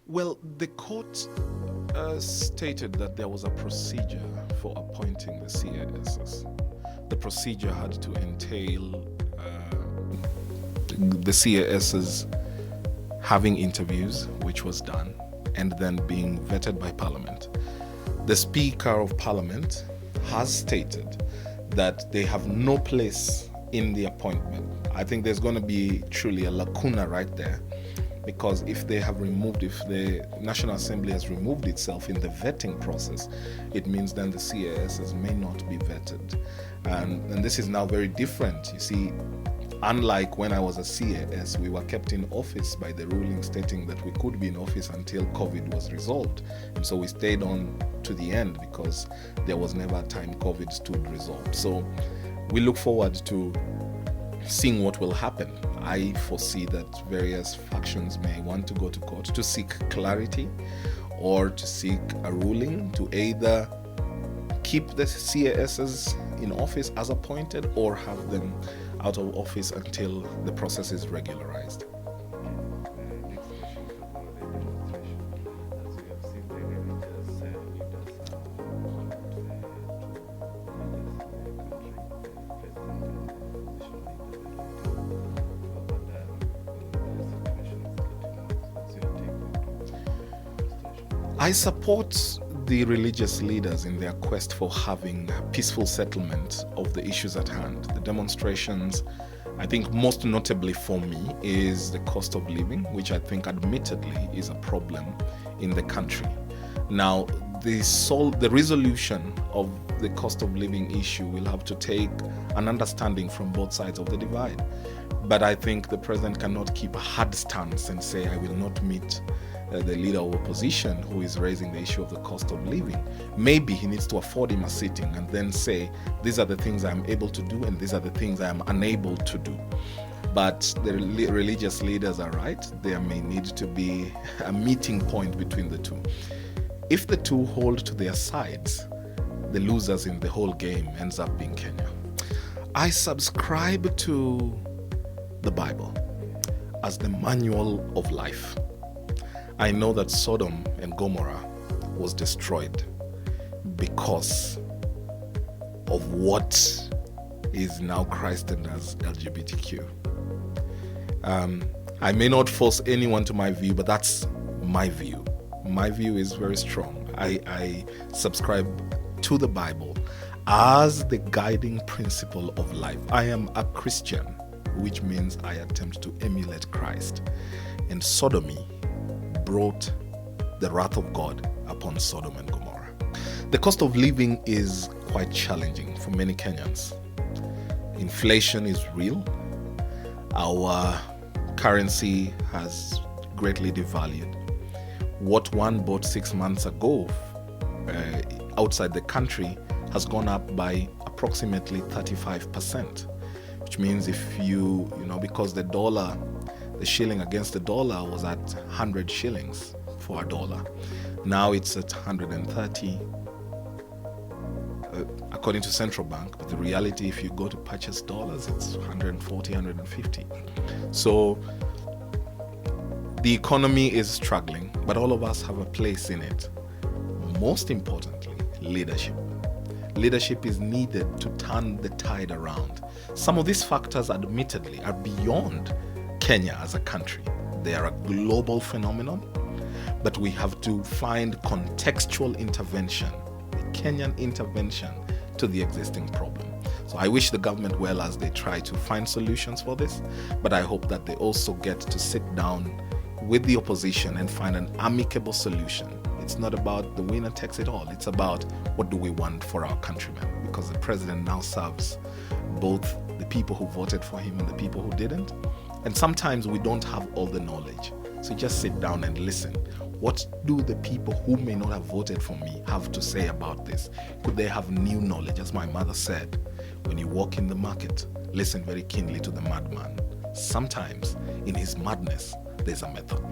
Well, the court stated that there was a procedure for appointing the CASs. The procedure had to entail the CASs having interviews, which was done, and then being vetted by Parliament. The Speaker of Parliament has stated that they have no place in the appointment. I think there's going to be truly a lacuna right there, because if the National Assembly has removed itself in the vetting process, it means then the CASs may not be vetted. And this is now very different. You see, unlike when I was a CAS, we were kept in office by the ruling stating that we could be in office until COVID was resolved. And so we stayed on to the end because there was never a time COVID stood resolved. So we look forward to seeing what will happen. I foresee that various factions may want to go to court to seek clarity or to seek a ruling to either keep the CASs in office as appointed or have them out of office until the process is regularized. I support the religious leaders in their quest for having a peaceful settlement of the issues at hand. The demonstrations, I think most notably for me, is the cost of living, which I think admittedly is a problem in the country. Now, the resolution of the cost of living issue will have to take an understanding from both sides of the divide. But I think the president cannot keep a hard stance and say, I will not meet the leader of opposition who is raising the issue of the cost of living. Maybe he needs to afford him a sitting and then say, these are the things I'm able to do and these are the things I am unable to do. But the religious leaders are right. There may need to be a meeting point between the two. If the two hold to their sides, the losers in the whole game ends up being Kenya. I subscribe to the Bible as the manual of life. I know that Sodom and Gomorrah was destroyed because of what is now christened as LGBTQ. I may not force anyone to my view, but that's my view. My view is very strong. I subscribe to the Bible as the guiding principle of life. I am a Christian, which means I attempt to emulate Christ. And sodomy brought the wrath of God upon Sodom and Gomorrah. The cost of living is quite challenging for many Kenyans. Inflation is real. Our currency has greatly devalued. What one bought 6 months ago outside the country has gone up by approximately 35%, which means if because the shilling against the dollar was at 100 shillings for a dollar. Now it's at 130 according to central bank, but the reality, if you go to purchase dollars, it's 140, 150. So the economy is struggling, but all of us have a place in it. Most importantly, leadership. Leadership is needed to turn the tide around. Some of these factors, admittedly, are beyond Kenya as a country. They are a global phenomenon, but we have to find contextual intervention, the Kenyan intervention to the existing problem. So I wish the government well as they try to find solutions for this, but I hope that they also get to sit down with the opposition and find an amicable solution. It's not about the winner takes it all. It's about what do we want for our countrymen, because the president now serves both the people who voted for him and the people who didn't. And sometimes we don't have all the knowledge. So just sit down and listen. What do the people who may not have voted for me have to say about this? Could they have new knowledge? As my mother said, when you walk in the market, listen very keenly to the madman. Sometimes in his madness, there's a method.